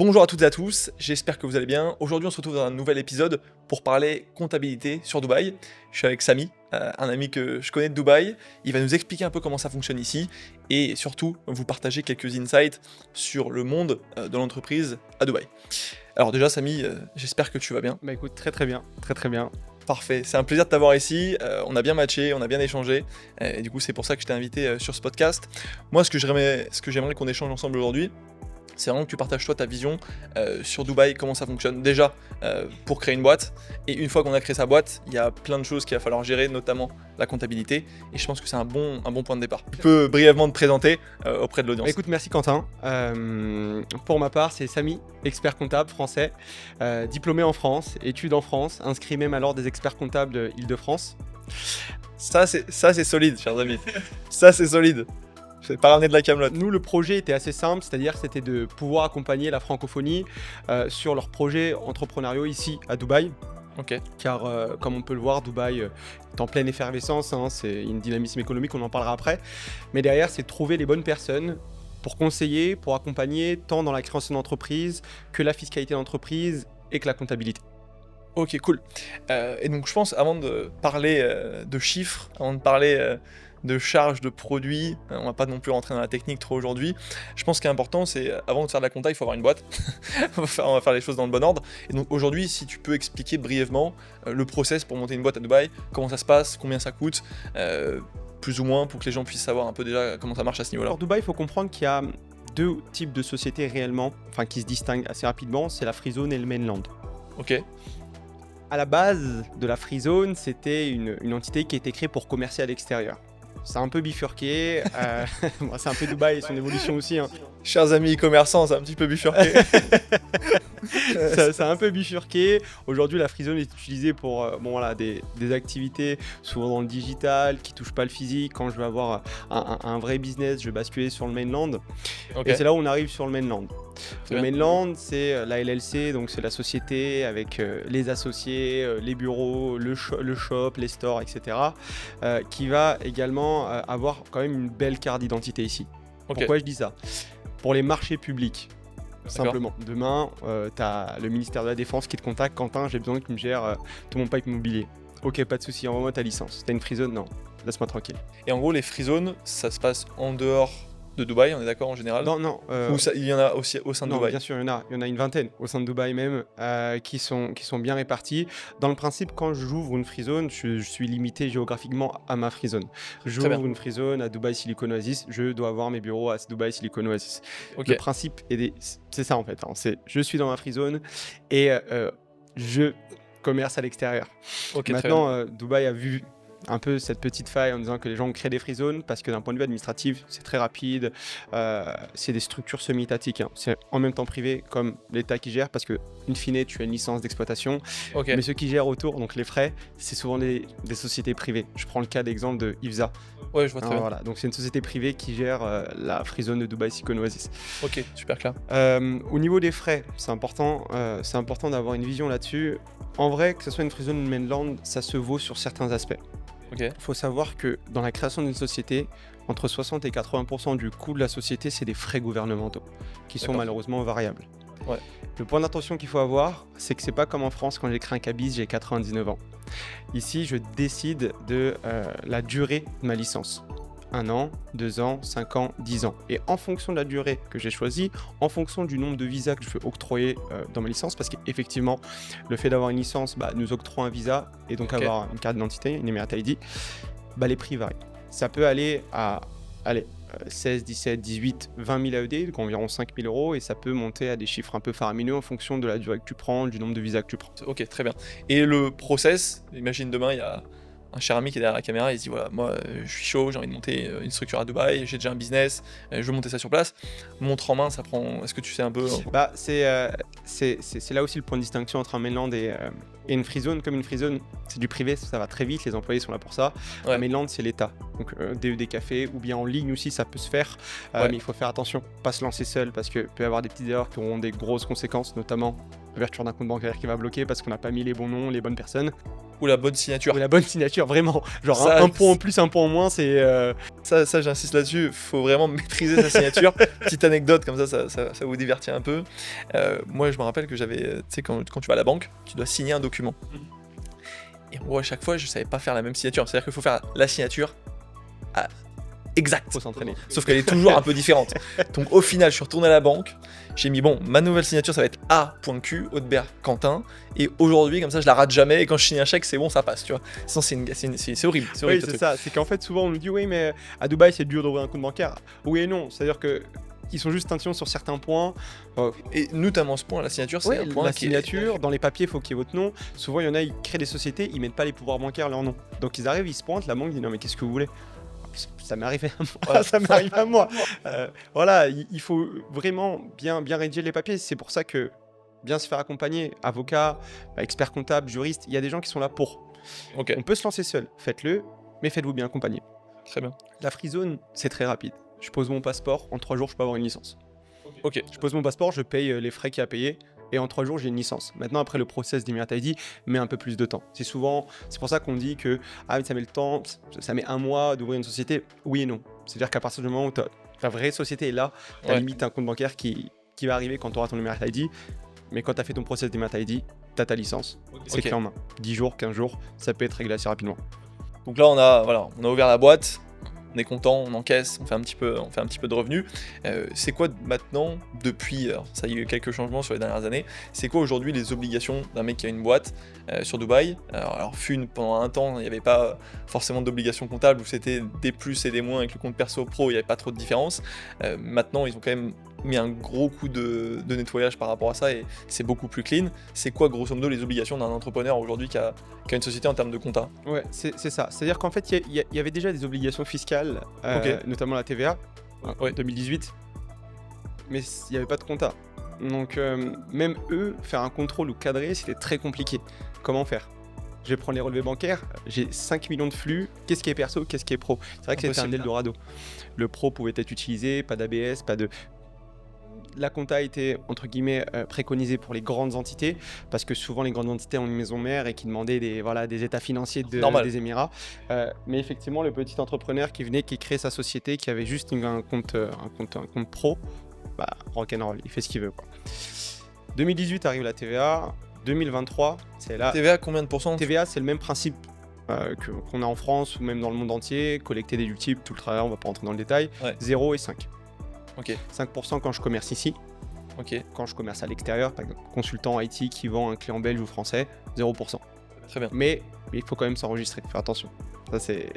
Bonjour à toutes et à tous, j'espère que vous allez bien. Aujourd'hui on se retrouve dans un nouvel épisode pour parler comptabilité sur Dubaï. Je suis avec Samy, un ami que je connais de Dubaï. Il va nous expliquer un peu comment ça fonctionne ici et surtout vous partager quelques insights sur le monde de l'entreprise à Dubaï. Alors déjà Samy, j'espère que tu vas bien. Bah écoute, très bien. Parfait, c'est un plaisir de t'avoir ici, on a bien matché, on a bien échangé, et du coup c'est pour ça que je t'ai invité sur ce podcast. Moi ce que j'aimerais qu'on échange ensemble aujourd'hui, c'est vraiment que tu partages toi ta vision sur Dubaï, comment ça fonctionne déjà pour créer une boîte, et une fois qu'on a créé sa boîte, il y a plein de choses qu'il va falloir gérer, notamment la comptabilité, et je pense que c'est un bon point de départ. Tu peux brièvement te présenter auprès de l'audience. Bah écoute, merci Quentin. Pour ma part, c'est Samy, expert comptable français, diplômé en France, études en France, inscrit même à l'ordre des experts comptables de Île-de-France. Ça c'est solide, chers amis. Ça c'est solide. Je vais pas ramener de la camelote. Nous, le projet était assez simple, c'est-à-dire c'était de pouvoir accompagner la francophonie sur leurs projets entrepreneuriaux ici à Dubaï. Ok. Car comme on peut le voir, Dubaï est en pleine effervescence, c'est une dynamisme économique, on en parlera après. Mais derrière, c'est de trouver les bonnes personnes pour conseiller, pour accompagner, tant dans la création d'entreprise que la fiscalité d'entreprise et que la comptabilité. Ok, cool. Et donc je pense, avant de parler de chiffres, avant de parler de charges, de produits, on va pas non plus rentrer dans la technique trop aujourd'hui, je pense qu'il est important, c'est avant de faire de la compta, il faut avoir une boîte. on va faire les choses dans le bon ordre. Et donc aujourd'hui, si tu peux expliquer brièvement le process pour monter une boîte à Dubaï, comment ça se passe, combien ça coûte, plus ou moins, pour que les gens puissent savoir un peu déjà comment ça marche à ce niveau-là. Alors Dubaï, il faut comprendre qu'il y a deux types de sociétés réellement, qui se distinguent assez rapidement, c'est la Free Zone et le Mainland. Ok. À la base de la Free Zone, c'était une entité qui a été créée pour commercer à l'extérieur. C'est un peu bifurqué, c'est un peu Dubaï et son évolution aussi. Chers amis e-commerçants, c'est un petit peu bifurqué. Ça a un peu bifurqué. Aujourd'hui, la Free Zone est utilisée pour des activités souvent dans le digital, qui ne touchent pas le physique. Quand je veux avoir un vrai business, je vais basculer sur le Mainland. Okay. Et c'est là où on arrive sur le Mainland. Le Mainland, c'est la LLC, donc c'est la société avec les associés, les bureaux, le shop, les stores, etc. Qui va également avoir quand même une belle carte d'identité ici. Okay. Pourquoi je dis ça ? Pour les marchés publics. Simplement. Demain, tu as le ministère de la Défense qui te contacte. Quentin, j'ai besoin que tu me gères tout mon pipe immobilier. Ok, pas de souci, envoie-moi ta licence. T'as une free zone ? Non, laisse-moi tranquille. Et en gros, les free zones, ça se passe en dehors de Dubaï, on est d'accord en général ? Non. Ou il y en a aussi au sein de Dubaï ? Bien sûr, il y en a une vingtaine au sein de Dubaï même qui sont bien répartis. Dans le principe, quand j'ouvre une free zone, je suis limité géographiquement à ma free zone. J'ouvre une free zone à Dubaï Silicon Oasis, je dois avoir mes bureaux à Dubaï Silicon Oasis. Okay. Le principe, c'est ça en fait. C'est je suis dans ma free zone et je commerce à l'extérieur. Okay, maintenant, Dubaï a vu un peu cette petite faille en disant que les gens ont créé des free zones parce que d'un point de vue administratif, c'est très rapide, c'est des structures semi-étatiques, c'est en même temps privé comme l'État qui gère parce que in fine tu as une licence d'exploitation, mais ceux qui gèrent autour, donc les frais, c'est souvent des sociétés privées. Je prends le cas d'exemple de IFSA. Ouais, je vois très bien. Voilà. Donc c'est une société privée qui gère la free zone de Dubaï Silicon Oasis. Ok, super clair. Au niveau des frais, c'est important d'avoir une vision là-dessus. En vrai, que ce soit une free zone ou une mainland, ça se vaut sur certains aspects. Il faut savoir que dans la création d'une société, entre 60 et 80% du coût de la société, c'est des frais gouvernementaux qui sont malheureusement variables. Ouais. Le point d'attention qu'il faut avoir, c'est que c'est pas comme en France quand j'ai créé un cabis, j'ai 99 ans. Ici, je décide de la durée de ma licence. 1 an, 2 ans, 5 ans, 10 ans. Et en fonction de la durée que j'ai choisie, en fonction du nombre de visas que je veux octroyer dans ma licence, parce qu'effectivement, le fait d'avoir une licence nous octroie un visa et donc avoir une carte d'identité, une Emirate ID, les prix varient. Ça peut aller à 16, 17, 18, 20 000 AED, donc environ 5 000 euros, et ça peut monter à des chiffres un peu faramineux en fonction de la durée que tu prends, du nombre de visas que tu prends. Ok, très bien. Et le process, imagine demain, il y a un cher ami qui est derrière la caméra, il se dit voilà, moi je suis chaud, j'ai envie de monter une structure à Dubaï, j'ai déjà un business, je veux monter ça sur place. Montre en main, ça prend. Est-ce que tu sais un peu c'est là aussi le point de distinction entre un mainland et une free zone. Comme une free zone, c'est du privé, ça va très vite, les employés sont là pour ça. Un mainland, c'est l'État. Donc DED Café ou bien en ligne aussi, ça peut se faire, mais il faut faire attention, pas se lancer seul parce que peut y avoir des petites erreurs qui auront des grosses conséquences, notamment l'ouverture d'un compte bancaire qui va bloquer parce qu'on n'a pas mis les bons noms, les bonnes personnes. Ou la bonne signature. Ou la bonne signature, vraiment. Genre Ça, un point en plus, un point en moins, c'est... Ça j'insiste là-dessus, il faut vraiment maîtriser sa signature. Petite anecdote, comme ça vous divertit un peu. Moi, je me rappelle que j'avais, tu sais, quand tu vas à la banque, tu dois signer un document. Et moi, à chaque fois, je savais pas faire la même signature. C'est-à-dire qu'il faut faire la signature exacte. Faut s'entraîner. Sauf qu'elle est toujours un peu différente. Donc au final, je suis retourné à la banque. J'ai mis bon, ma nouvelle signature, ça va être A.Q, Audebert Quentin. Et aujourd'hui, comme ça, je la rate jamais. Et quand je signe un chèque, c'est bon, ça passe, tu vois. Sinon, c'est horrible. C'est horrible. Oui, c'est ça. C'est qu'en fait, souvent, on nous dit oui, mais à Dubaï, c'est dur d'ouvrir un compte bancaire. Oui et non. C'est-à-dire que ils sont juste tintions sur certains points. Et notamment ce point, la signature, c'est un point la signature, dans les papiers, il faut qu'il y ait votre nom. Souvent, il y en a, ils créent des sociétés, ils mettent pas les pouvoirs bancaires leur nom. Donc ils arrivent, ils se pointent, la banque dit non mais qu'est-ce que vous voulez? Ça m'est arrivé à moi. Voilà. Ça m'est arrivé à moi. Voilà, il faut vraiment bien rédiger les papiers. C'est pour ça que bien se faire accompagner, avocat, expert comptable, juriste, il y a des gens qui sont là pour. Ok, On peut se lancer seul, faites-le, mais faites-vous bien accompagner. très bien. La free zone, c'est très rapide. Je pose mon passeport, en 3 jours, je peux avoir une licence. Ok, Je pose mon passeport, je paye les frais qu'il y a à payer, et en 3 jours, j'ai une licence. Maintenant, après, le process d'Emirat ID met un peu plus de temps. C'est pour ça qu'on dit que ça met le temps, ça met 1 mois d'ouvrir une société. Oui et non. C'est-à-dire qu'à partir du moment où ta vraie société est là, tu as limite un compte bancaire qui va arriver quand tu auras ton Emirat ID. Mais quand tu as fait ton process d'Emirat ID, tu as ta licence. C'est clé en main. 10 jours, 15 jours, ça peut être réglé assez rapidement. donc là, on a ouvert la boîte. On est content, on encaisse, on fait un petit peu de revenus. C'est quoi maintenant, depuis, alors, ça y a eu quelques changements sur les dernières années, c'est quoi aujourd'hui les obligations d'un mec qui a une boîte sur Dubaï? Alors pendant un temps, il n'y avait pas forcément d'obligations comptables où c'était des plus et des moins avec le compte perso pro, il n'y avait pas trop de différence. Maintenant, ils ont quand même mis un gros coup de nettoyage par rapport à ça et c'est beaucoup plus clean. C'est quoi grosso modo les obligations d'un entrepreneur aujourd'hui qui a une société en termes de compta? Ouais, c'est ça. C'est-à-dire qu'en fait, il y avait déjà des obligations fiscales, notamment la TVA, en 2018, mais il n'y avait pas de compta. Donc même eux, faire un contrôle ou cadrer, c'était très compliqué. Comment faire? Je vais prendre les relevés bancaires, j'ai 5 millions de flux, qu'est-ce qui est perso, qu'est-ce qui est pro? C'est vrai que c'était un Eldorado. Le pro pouvait être utilisé, pas d'ABS, pas de... La compta était, entre guillemets, préconisée pour les grandes entités, parce que souvent les grandes entités ont une maison mère et qui demandaient des états financiers des Émirats. Mais effectivement, le petit entrepreneur qui venait, qui créait sa société, qui avait juste un compte pro, rock'n'roll, il fait ce qu'il veut, quoi. 2018 arrive la TVA, 2023, c'est là. TVA, combien de pourcents? TVA, c'est le même principe qu'on a en France ou même dans le monde entier, collecter des multiples, tout le travail, on va pas rentrer dans le détail, 0 et 5. Ok. 5% quand je commerce ici. Ok. Quand je commerce à l'extérieur, par exemple, consultant IT qui vend un client belge ou français, 0%. Très bien. Mais il faut quand même s'enregistrer, faire attention. Ça c'est,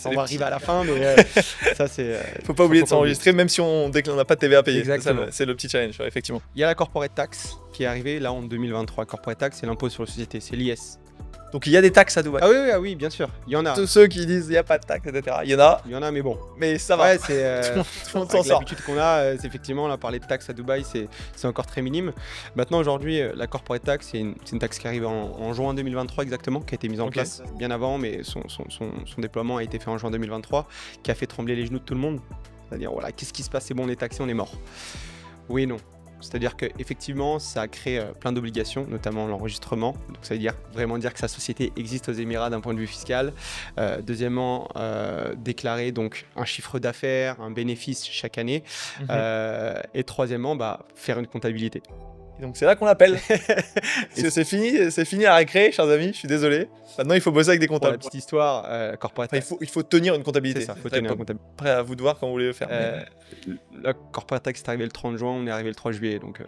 on va arriver à la fin, mais ça c'est. Faut pas oublier de s'enregistrer, même si dès qu'on n'a pas de TVA à payer. Exactement. C'est le petit challenge, effectivement. Il y a la corporate tax qui est arrivée là en 2023. Corporate tax, c'est l'impôt sur les sociétés, c'est l'IS. Donc il y a des taxes à Dubaï. Ah oui, bien sûr. Il y en a. Tous ceux qui disent il n'y a pas de taxes, etc. Il y en a, mais bon. Mais ça va. Ouais, c'est. Tout le monde s'en sort. L'habitude qu'on a, c'est effectivement, là, parler de taxes à Dubaï, c'est encore très minime. Maintenant, aujourd'hui, la corporate tax, c'est une taxe qui arrive en juin 2023 exactement, qui a été mise en place bien avant, mais son déploiement a été fait en juin 2023, qui a fait trembler les genoux de tout le monde. C'est-à-dire, voilà, qu'est-ce qui se passe? C'est bon, on est taxé, on est mort. Oui et non. C'est-à-dire qu'effectivement, ça a créé plein d'obligations, notamment l'enregistrement. Donc ça veut dire vraiment dire que sa société existe aux Émirats d'un point de vue fiscal. Deuxièmement, déclarer donc un chiffre d'affaires, un bénéfice chaque année. Et troisièmement, faire une comptabilité. Et donc c'est là qu'on l'appelle. C'est fini la récré, chers amis, je suis désolé. Maintenant, il faut bosser avec des comptables. Pour la petite histoire, corporate tax. Il faut tenir une comptabilité. C'est ça, il faut tenir une comptabilité. Après, à vous de voir quand vous voulez le faire. La corporate tax est arrivée le 30 juin, on est arrivé le 3 juillet, donc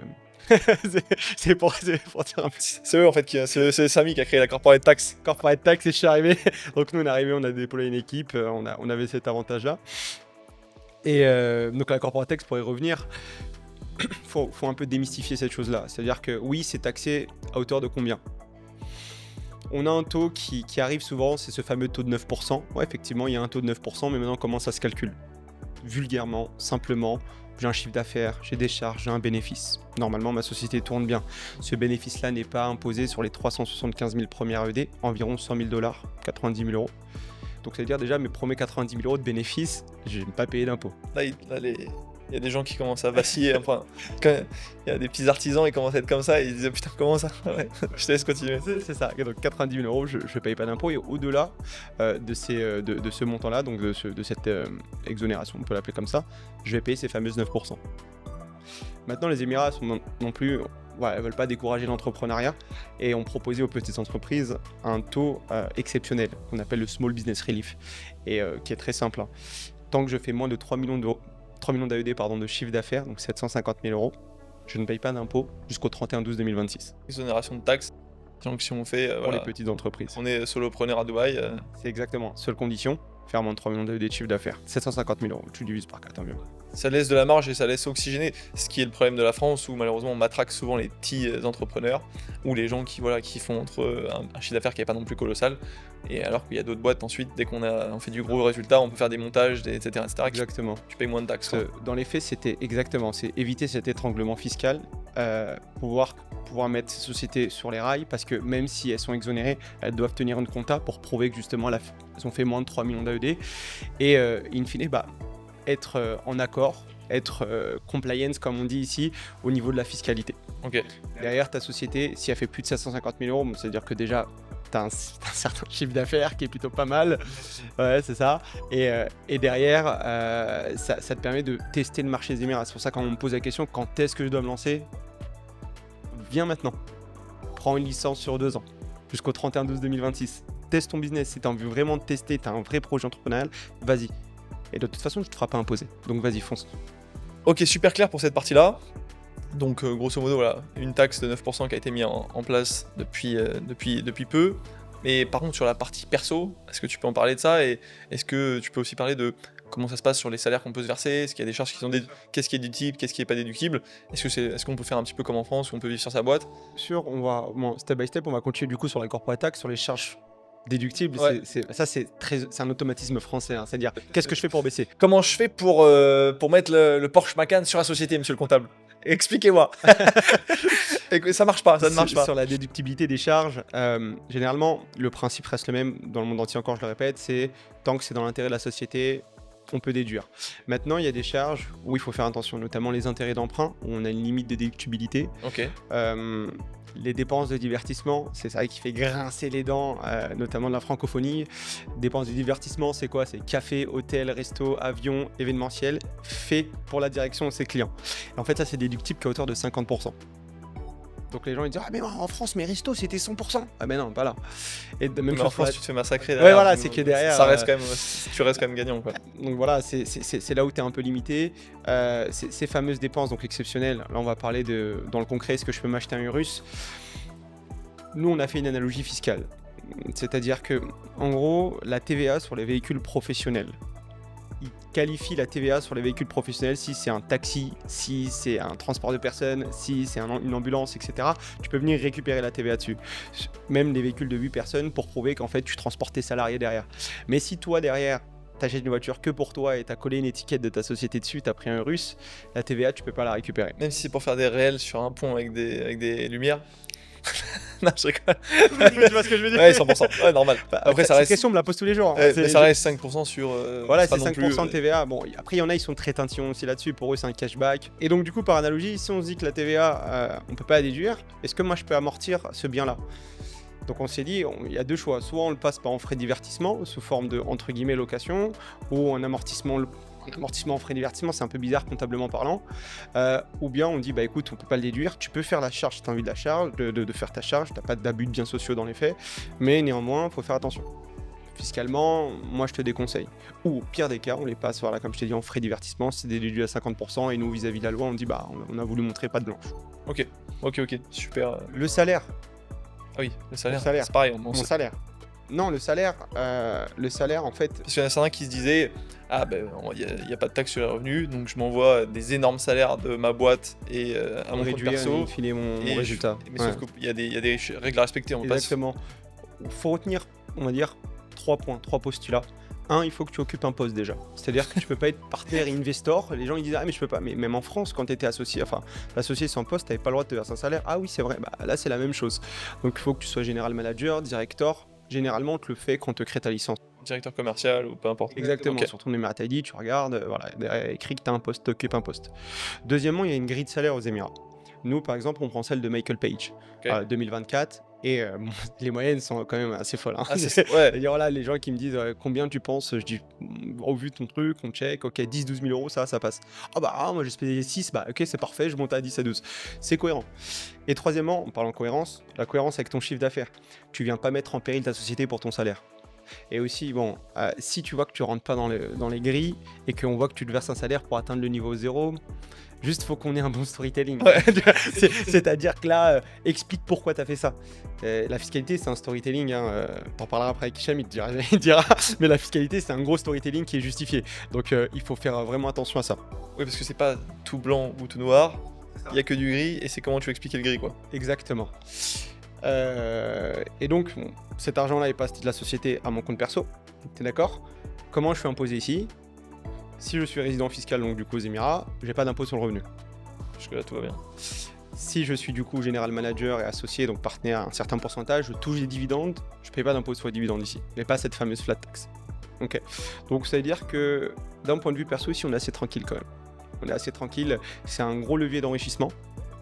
c'est pour dire un peu. C'est eux en fait, c'est Samy qui a créé la corporate tax. Corporate tax, et je suis arrivé. Donc nous on est arrivé, on a déployé une équipe, on avait cet avantage-là. Et donc la corporate tax, pour y revenir, faut un peu démystifier cette chose-là. C'est-à-dire que oui, c'est taxé à hauteur de combien? On a un taux qui arrive souvent, c'est ce fameux taux de 9%. Ouais, effectivement, il y a un taux de 9%, mais maintenant comment ça se calcule? Vulgairement, simplement, j'ai un chiffre d'affaires, j'ai des charges, j'ai un bénéfice. Normalement, ma société tourne bien. Ce bénéfice-là n'est pas imposé sur les 375 000 premières ED, environ 100 000 $, 90 000 euros. Donc, ça veut dire déjà mes premiers 90 000 euros de bénéfice, je ne vais pas payer d'impôts. Là, Il y a des gens qui commencent à vaciller. Enfin, quand il y a des petits artisans, ils commencent à être comme ça et ils disent putain, comment ça? Ouais, je te laisse continuer. C'est ça. Donc 90 000 euros, je ne paye pas d'impôt. Et au-delà de ce montant-là, donc de cette exonération, on peut l'appeler comme ça, je vais payer ces fameuses 9%. Maintenant, les Émirats sont non plus. Elles ne veulent pas décourager l'entrepreneuriat et ont proposé aux petites entreprises un taux exceptionnel qu'on appelle le Small Business Relief et qui est très simple. Hein. Tant que je fais moins de 3 millions d'AED de chiffre d'affaires, donc 750 000 euros, je ne paye pas d'impôt jusqu'au 31/12/2026. Exonération de taxes. Donc si on fait pour les petites entreprises. On est solopreneur à Dubaï. C'est exactement. Seule condition, faire moins de 3 millions d'AED de chiffre d'affaires. 750 000 euros, tu divises par 4, tant mieux. Ça laisse de la marge et ça laisse oxygéner, ce qui est le problème de la France où malheureusement on matraque souvent les petits entrepreneurs ou les gens qui font entre un chiffre d'affaires qui n'est pas non plus colossal, et alors qu'il y a d'autres boîtes ensuite, dès on fait du gros résultat, on peut faire des montages, etc. Exactement. Tu payes moins de taxes. Dans les faits, c'est éviter cet étranglement fiscal, pouvoir mettre ces sociétés sur les rails, parce que même si elles sont exonérées, elles doivent tenir une compta pour prouver que justement elles ont fait moins de 3 millions d'AED et in fine, être en accord, être compliance comme on dit ici au niveau de la fiscalité. Okay. Derrière ta société, si elle fait plus de 750 000 euros, c'est-à-dire que déjà tu as un certain chiffre d'affaires qui est plutôt pas mal, ouais, c'est ça, et derrière ça te permet de tester le marché des Émirats. C'est pour ça quand on me pose la question quand est-ce que je dois me lancer, viens maintenant, prends une licence sur 2 ans jusqu'au 31/12/2026, teste ton business. Si tu as envie vraiment de tester, tu as un vrai projet entrepreneurial, vas-y. Et de toute façon, tu ne te feras pas imposer. Donc vas-y, fonce. Ok, super clair pour cette partie-là. Donc grosso modo, voilà, une taxe de 9% qui a été mise en place depuis peu. Mais par contre, sur la partie perso, est-ce que tu peux en parler de ça? Et est-ce que tu peux aussi parler de comment ça se passe sur les salaires qu'on peut se verser? Est-ce qu'il y a des charges qui sont qu'est-ce qui est déductible, qu'est-ce qui n'est pas déductible? Est-ce qu'on peut faire un petit peu comme en France, où on peut vivre sur sa boîte? Sûr, step by step, on va continuer du coup sur la corporate tax, sur les charges déductible, ouais. C'est un automatisme français, hein. C'est-à-dire qu'est-ce que je fais pour baisser? Comment je fais pour mettre le Porsche Macan sur la société, monsieur le comptable? Expliquez-moi. Ça marche pas, ça ne marche pas. Sur la déductibilité des charges, généralement le principe reste le même dans le monde entier, encore je le répète, c'est tant que c'est dans l'intérêt de la société, on peut déduire. Maintenant, il y a des charges où il faut faire attention, notamment les intérêts d'emprunt, où on a une limite de déductibilité. Ok. Les dépenses de divertissement, c'est ça qui fait grincer les dents, notamment de la francophonie. Dépenses de divertissement, c'est quoi? C'est café, hôtel, resto, avion, événementiel, fait pour la direction de ses clients. Et en fait, ça, c'est déductible qu'à hauteur de 50%. Donc les gens ils disent ah mais en France mes restos c'était 100%. Ah mais non, pas là. Et de même en France tu te fais massacrer derrière. Ouais voilà, c'est que derrière ça reste quand même, tu restes quand même gagnant quoi. Donc voilà, c'est là où tu es un peu limité. Ces fameuses dépenses donc exceptionnelles, là on va parler dans le concret, est-ce que je peux m'acheter un Urus? Nous on a fait une analogie fiscale. C'est-à-dire que en gros, la TVA sur les véhicules professionnels, il qualifie la TVA sur les véhicules professionnels si c'est un taxi, si c'est un transport de personnes, si c'est une ambulance, etc. Tu peux venir récupérer la TVA dessus. Même les véhicules de 8 personnes pour prouver qu'en fait tu transportes tes salariés derrière. Mais si toi derrière, t'achètes une voiture que pour toi et t'as collé une étiquette de ta société dessus, t'as pris un Russe, la TVA tu peux pas la récupérer. Même si c'est pour faire des réels sur un pont avec des lumières. Non, je rigole. Tu vois ce que je veux dire? Ouais, 100%. Ouais, normal. Après, ça reste. Cette question, on me la pose tous les jours. Mais ça reste 5% sur. Voilà, c'est 5% de TVA. Bon, après, il y en a, ils sont très tintillons aussi là-dessus. Pour eux, c'est un cashback. Et donc, du coup, par analogie, si on se dit que la TVA, on peut pas la déduire, est-ce que moi, je peux amortir ce bien-là? Donc, on s'est dit, il y a deux choix. Soit on le passe par en frais de divertissement, sous forme de, entre guillemets, location, ou un amortissement en frais de divertissement, c'est un peu bizarre comptablement parlant, ou bien on dit bah écoute, on peut pas le déduire, tu peux faire la charge si tu as envie de la charge, de faire ta charge, t'as pas d'abus de biens sociaux dans les faits, mais néanmoins faut faire attention. Fiscalement, moi je te déconseille. Ou au pire des cas, on les passe voilà, comme je t'ai dit en frais de divertissement, c'est déduit à 50% et nous vis-à-vis de la loi on dit bah on a voulu montrer pas de blanche. Ok, super. Le salaire. Ah oui, le salaire. C'est pareil. Mon salaire. Non, le salaire en fait... Parce qu'il y en a certains qui se disaient « Ah ben, il n'y a pas de taxe sur les revenus, donc je m'envoie des énormes salaires de ma boîte et à mon compte perso. » filer mon résultat. Mais sauf qu'il y a des règles à respecter. Exactement. Il faut retenir, on va dire, 3 points, 3 postulats. Un, il faut que tu occupes un poste déjà. C'est-à-dire que tu peux pas être partenaire et investor. Les gens ils disent ah mais je peux pas. Mais même en France, quand tu étais associé, l'associé sans poste, tu n'avais pas le droit de te verser un salaire. Ah oui c'est vrai. Bah là c'est la même chose. Donc il faut que tu sois général manager, directeur. Généralement, on te le fait quand on te crée ta licence. Directeur commercial ou peu importe. Exactement, Ok. sur ton numéro ID, tu regardes, voilà, derrière, écrit que tu as un poste, t'occupes un poste. Deuxièmement, il y a une grille de salaire aux Émirats. Nous, par exemple, on prend celle de Michael Page, Ok. 2024, et les moyennes sont quand même assez folles. Hein. Ouais. C'est-à-dire, là, les gens qui me disent combien tu penses, je dis, au vu de ton truc, on check, ok, 10-12 000 euros, ça passe. Ah bah, moi j'ai payé 6, bah ok, c'est parfait, je monte à 10 à 12. C'est cohérent. Et troisièmement, en parlant de cohérence, la cohérence avec ton chiffre d'affaires. Tu viens pas mettre en péril ta société pour ton salaire. Et aussi, bon, si tu vois que tu rentres pas dans les grilles et qu'on voit que tu te verses un salaire pour atteindre le niveau 0, juste faut qu'on ait un bon storytelling. Ouais. C'est-à-dire que là, explique pourquoi tu as fait ça. La fiscalité, c'est un storytelling. T'en parleras après avec Hicham, il te dira. Mais la fiscalité, c'est un gros storytelling qui est justifié. Donc, il faut faire vraiment attention à ça. Oui, parce que c'est pas tout blanc ou tout noir. Il y a que du gris et c'est comment tu expliques le gris, quoi. Exactement. Et donc, bon, cet argent-là est passé de la société à mon compte perso. T'es d'accord? Comment je suis imposé ici? Si je suis résident fiscal, donc du coup aux Émirats, j'ai pas d'impôt sur le revenu. Jusque-là, tout va bien. Si je suis du coup général manager et associé, donc partenaire à un certain pourcentage, je touche des dividendes, je paye pas d'impôt sur les dividendes ici, mais pas cette fameuse flat tax. Ok. Donc ça veut dire que d'un point de vue perso, ici on est assez tranquille quand même. On est assez tranquille, c'est un gros levier d'enrichissement.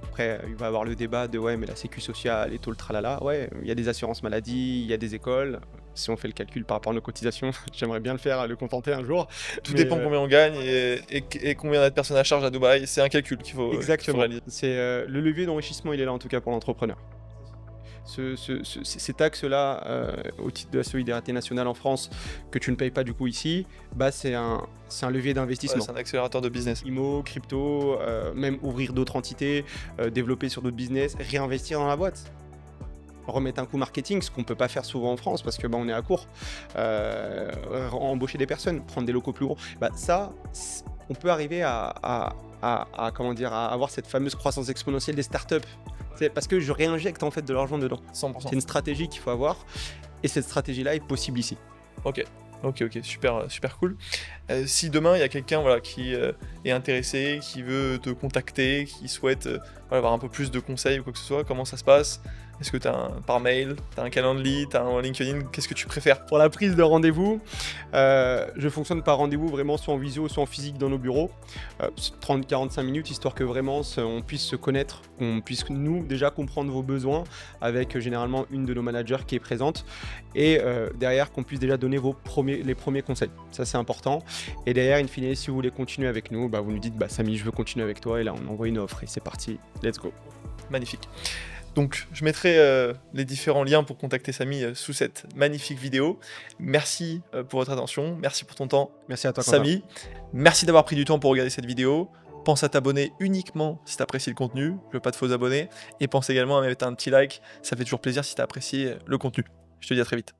Après, il va y avoir le débat de ouais, mais la sécu sociale et tout le tralala. Ouais, il y a des assurances maladie, il y a des écoles. Si on fait le calcul par rapport à nos cotisations, j'aimerais bien le faire, le contenter un jour. Tout Mais, dépend combien on gagne et combien de personnes à charge à Dubaï. C'est un calcul qu'il faut Exactement. réaliser. C'est le levier d'enrichissement, il est là en tout cas pour l'entrepreneur. Ces taxes-là, au titre de la solidarité nationale en France, que tu ne payes pas du coup ici, bah c'est un levier Ouais, d'investissement. c'est un accélérateur de business. IMO, crypto, même ouvrir d'autres entités, développer sur d'autres business, réinvestir dans la boîte. Remettre un coup marketing, ce qu'on peut pas faire souvent en France parce que bah, on est à court. Embaucher des personnes, prendre des locaux plus gros. Bah, ça, on peut arriver comment dire, à avoir cette fameuse croissance exponentielle des startups. C'est parce que je réinjecte en fait de l'argent dedans. 100%. C'est une stratégie qu'il faut avoir et cette stratégie-là est possible ici. Ok, super, super cool. Si demain il y a quelqu'un voilà, qui est intéressé, qui veut te contacter, qui souhaite voilà, avoir un peu plus de conseils ou quoi que ce soit, comment ça se passe? Est-ce que tu as par mail, tu as un Calendly, tu as un LinkedIn? Qu'est-ce que tu préfères? Pour la prise de rendez-vous, je fonctionne par rendez-vous vraiment soit en visio, soit en physique dans nos bureaux. 30-45 minutes, histoire que vraiment on puisse se connaître, qu'on puisse nous déjà comprendre vos besoins avec généralement une de nos managers qui est présente et derrière qu'on puisse déjà donner les premiers conseils. Ça c'est important. Et derrière, in fine, si vous voulez continuer avec nous, bah, vous nous dites Samy, je veux continuer avec toi et là on envoie une offre et c'est parti, let's go. Magnifique. Donc, je mettrai les différents liens pour contacter Samy sous cette magnifique vidéo. Merci pour votre attention, merci pour ton temps, Merci à toi, Quentin. Samy. Merci d'avoir pris du temps pour regarder cette vidéo. Pense à t'abonner uniquement si tu apprécies le contenu, je veux pas de faux abonnés. Et pense également à mettre un petit like, ça fait toujours plaisir si tu as apprécié le contenu. Je te dis à très vite.